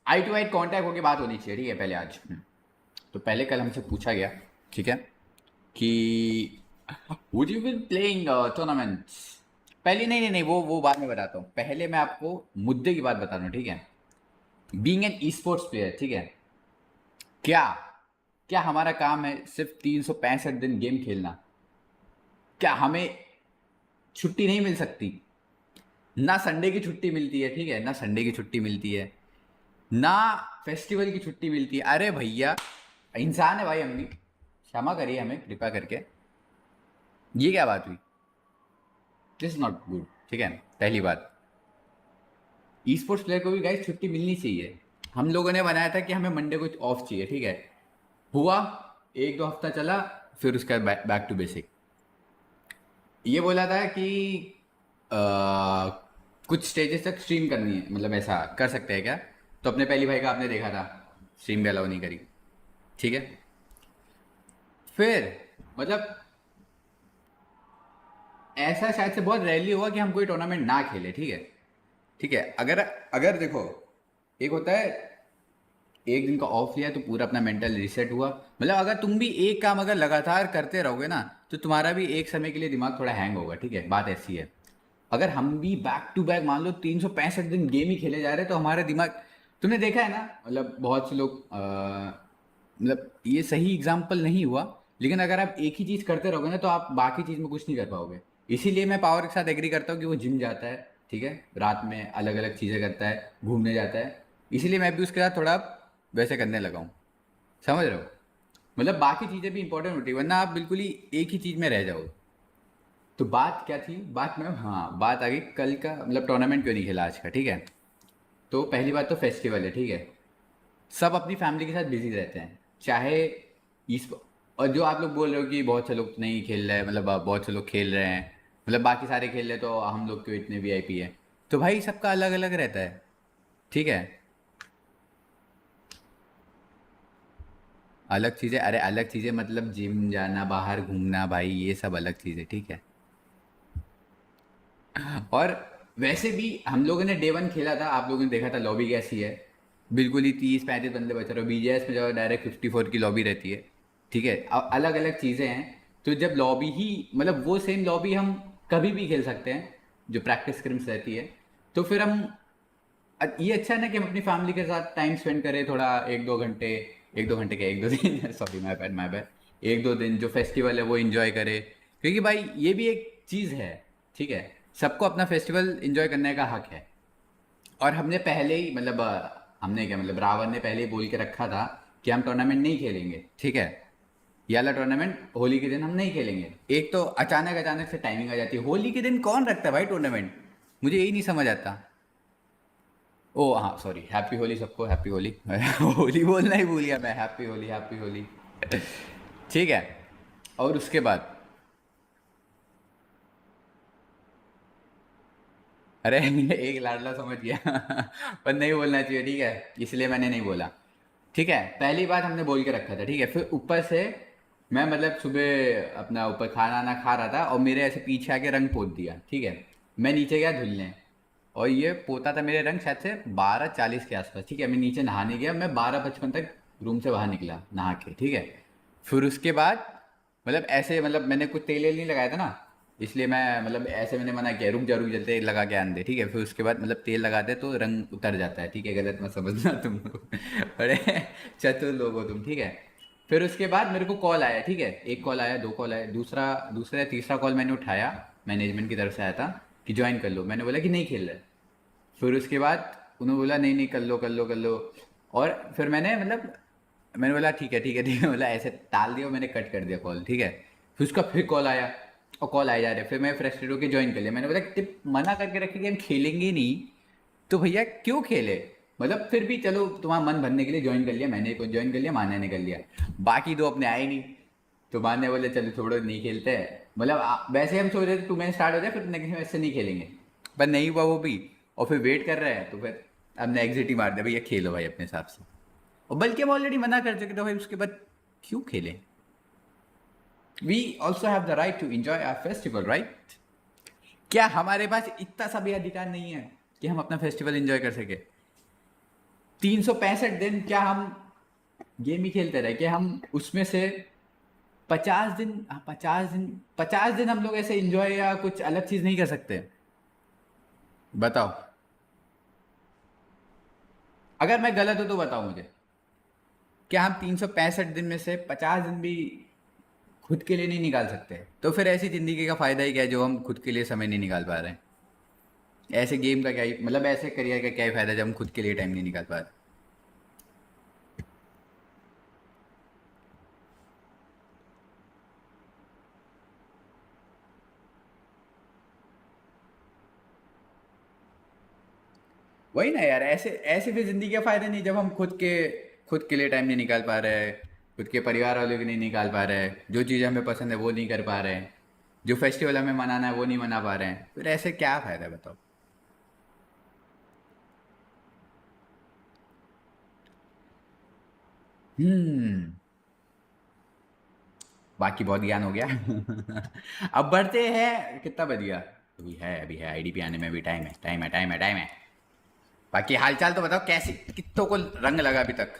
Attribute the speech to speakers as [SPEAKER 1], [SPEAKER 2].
[SPEAKER 1] I to eye contact होके बात होनी चाहिए, ठीक है, पहले आज। तो पहले कल हमसे पूछा गया, ठीक है, कि would you will playing tournaments. पहले नहीं नहीं नहीं, वो बाद में बताता हूँ, पहले मैं आपको मुद्दे की बात बता रहा हूँ, ठीक है। Being an esports player, ठीक है, क्या क्या हमारा काम है सिर्फ 365 दिन गेम खेलना? क्या हमें छुट्टी नहीं मिल सकती? ना संडे की छुट्टी मिलती है, ठीक है, ना संडे की छुट्टी मिलती है, ना फेस्टिवल की छुट्टी मिलती है। अरे भैया, इंसान है भाई, हम भी, क्षमा करिए हमें कृपा करके। ये क्या बात हुई? दिस इज नॉट गुड, ठीक है। पहली बात, ई स्पोर्ट्स प्लेयर को भी गाइस छुट्टी मिलनी चाहिए। हम लोगों ने बनाया था कि हमें मंडे को ऑफ चाहिए, ठीक है। हुआ, एक दो हफ्ता चला, फिर उसका बैक टू बेसिक। ये बोला था कि आ, कुछ स्टेजेस तक स्ट्रीम करनी है, मतलब ऐसा कर सकते हैं क्या? तो अपने पहली भाई का आपने देखा था, स्ट्रीम भी अलाउ नहीं करी, ठीक है। फिर मतलब ऐसा शायद से बहुत रेयरली हुआ कि हम कोई टूर्नामेंट ना खेले, ठीक है। ठीक है, अगर अगर देखो, एक होता है एक दिन का ऑफ लिया तो पूरा अपना मेंटल रिसेट हुआ। मतलब अगर तुम भी एक काम अगर लगातार करते रहोगे ना, तो तुम्हारा भी एक समय के लिए दिमाग थोड़ा हैंग होगा, ठीक है, बात ऐसी है। अगर हम भी बैक टू बैक मान लो 365 दिन गेम ही खेले जा रहे हैं, तो हमारा दिमाग, तुमने देखा है ना, मतलब बहुत से लोग मतलब ये सही एग्जाम्पल नहीं हुआ, लेकिन अगर आप एक ही चीज़ करते रहोगे ना, तो आप बाकी चीज़ में कुछ नहीं कर पाओगे। इसीलिए मैं पावर के साथ एग्री करता हूँ कि वो जिम जाता है, ठीक है, रात में अलग अलग चीज़ें करता है, घूमने जाता है। इसीलिए मैं भी उसके साथ थोड़ा वैसे करने लगा हूँ, समझ रहे हो। मतलब बाकी चीज़ें भी इंपॉर्टेंट होती है, वरना आप बिल्कुल ही एक ही चीज़ में रह जाओगे। तो बात क्या थी, बात में, हाँ, बात आ गई कल का, मतलब टूर्नामेंट क्यों नहीं खेला आज का, ठीक है। तो पहली बात तो फेस्टिवल है, ठीक है, सब अपनी फैमिली के साथ बिजी रहते हैं, चाहे इस, और जो आप लोग बोल रहे हो कि बहुत से लोग नहीं खेल रहे हैं, मतलब बहुत से लोग खेल रहे हैं, मतलब बाकी सारे खेल रहे हैं, तो हम लोग क्यों इतने वीआईपी है? तो भाई सबका अलग अलग रहता है, ठीक है। अलग चीज़ें, अरे अलग चीज़ें मतलब जिम जाना, बाहर घूमना, भाई ये सब अलग चीज़ें, ठीक है। और वैसे भी हम लोगों ने डे 1 खेला था, आप लोगों ने देखा था लॉबी कैसी है। बिल्कुल ही 30-35 बंदे बच रहे हो, बीजेएस में जो डायरेक्ट 54 की लॉबी रहती है, ठीक है। अलग अलग चीज़ें हैं। तो जब लॉबी ही, मतलब वो सेम लॉबी हम कभी भी खेल सकते हैं, जो प्रैक्टिस स्क्रिम्स रहती है, तो फिर हम, ये अच्छा है ना कि हम अपनी फैमिली के साथ टाइम स्पेंड करें थोड़ा, 1-2 घंटे, 1-2 घंटे क्या, 1-2 दिन sorry, my bad my bad, 1-2 दिन जो फेस्टिवल है वो इन्जॉय करे, क्योंकि भाई ये भी एक चीज़ है, ठीक है। सबको अपना फेस्टिवल इन्जॉय करने का हक है। और हमने पहले ही, मतलब हमने क्या, मतलब रावण ने पहले ही बोल के रखा था कि हम टूर्नामेंट नहीं खेलेंगे, ठीक है। ये वाला टूर्नामेंट होली के दिन हम नहीं खेलेंगे। एक तो अचानक अचानक से टाइमिंग आ जाती है, होली के दिन कौन रखता है भाई टूर्नामेंट? मुझे यही नहीं समझ आता। ओ हाँ, सॉरी, हैप्पी होली सबको, हैप्पी होली होली बोलना ही भूल गया मैं, हैप्पी होली, हैप्पी होली ठीक है। और उसके बाद, अरे एक लाडला समझ गया पर नहीं बोलना चाहिए, ठीक है, इसलिए मैंने नहीं बोला, ठीक है। पहली बात हमने बोल के रखा था, ठीक है। फिर ऊपर से मैं, मतलब सुबह अपना ऊपर खाना ना खा रहा था, और मेरे ऐसे पीछे आके रंग पोत दिया, ठीक है। मैं नीचे गया धुलने, और ये पोता था मेरे रंग शायद से 12:40 के आसपास, ठीक है। मैं नीचे नहाने गया, मैं 12:55 तक रूम से बाहर निकला नहा के, ठीक है। फिर उसके बाद, मतलब ऐसे, मतलब मैंने कुछ तेल वेल नहीं लगाया था ना, इसलिए मैं, मतलब ऐसे मैंने मना किया, रुक जा तेल लगा के आने दे, ठीक है। फिर उसके बाद मतलब तेल लगाते तो रंग उतर जाता है, ठीक है, गलत मत समझना तुम लोग बड़े चतुर लोग हो तुम, ठीक है। फिर उसके बाद मेरे को कॉल आया, ठीक है, एक कॉल आया, दो कॉल आए, दूसरा दूसरा या तीसरा कॉल मैंने उठाया, मैनेजमेंट की तरफ से आया था कि ज्वाइन कर लो। मैंने बोला कि नहीं खेल रहा है। फिर उसके बाद उन्होंने बोला नहीं नहीं, कर लो कर लो कर लो। और फिर मैंने, मतलब मैंने बोला ठीक है ठीक है ठीक है, बोला ऐसे टाल दिया और मैंने कट कर दिया कॉल, ठीक है। फिर उसका फिर कॉल आया, और कॉल आए जा रहे, फिर मैं फ्रस्ट्रेट होकर ज्वाइन कर लिया। मैंने बोला टिप मना करके रखे कि हम खेलेंगे नहीं, तो भैया क्यों खेले? मतलब फिर भी चलो, तुम्हारा मन भरने के लिए ज्वाइन कर लिया, मैंने को ज्वाइन कर लिया, मान्या ने कर लिया, बाकी दो अपने आए नहीं। तो मान्या बोले चलो छोड़ो नहीं खेलते हैं, मतलब वैसे हम सोच रहे थे टूर्नामेंट स्टार्ट हो जाए फिर नेक्स्ट मैच से नहीं खेलेंगे, पर नहीं हुआ वो भी। और फिर वेट कर रहे हैं, तो फिर हमने एग्जिट ही मार दिया, भैया खेलो भाई अपने हिसाब से। और बल्कि हम ऑलरेडी मना कर चुके थे भाई, उसके बाद क्यों खेलें? We also have the right to enjoy our festival, right? क्या हमारे पास इतना सा भी अधिकार नहीं है कि हम अपना फेस्टिवल एंजॉय कर सके? 365 दिन क्या हम गेम ही खेलते रहे? कि हम उसमें से 50 दिन, हाँ, 50 दिन, 50 दिन हम लोग ऐसे एंजॉय या कुछ अलग चीज नहीं कर सकते? बताओ। अगर मैं गलत हूं तो बताओ मुझे। क्या हम 365 दिन में से 50 दिन भी खुद के लिए नहीं निकाल सकते? तो फिर ऐसी जिंदगी का फायदा ही क्या है जो हम खुद के लिए समय नहीं निकाल पा रहे हैं? ऐसे गेम का क्या ही मतलब, ऐसे करियर का क्या ही फायदा जब हम खुद के लिए टाइम नहीं निकाल पा रहे? वही ना यार, ऐसे ऐसे भी जिंदगी का फायदा नहीं जब हम खुद के लिए टाइम नहीं निकाल पा रहे हैं, खुद के परिवार वालों के नहीं निकाल पा रहे हैं, जो चीज़ें हमें पसंद है वो नहीं कर पा रहे हैं, जो फेस्टिवल हमें मनाना है वो नहीं मना पा रहे हैं, फिर ऐसे क्या फायदा है बताओ? हम्म। बाकी बहुत ज्ञान हो गया। अब बढ़ते हैं, कितना बज गया? अभी है आईडी पे आने में भी टाइम है, टाइम है, टाइम है, टाइम है। बाकी हालचाल तो बताओ, कैसे कित्तों को रंग लगा अभी तक?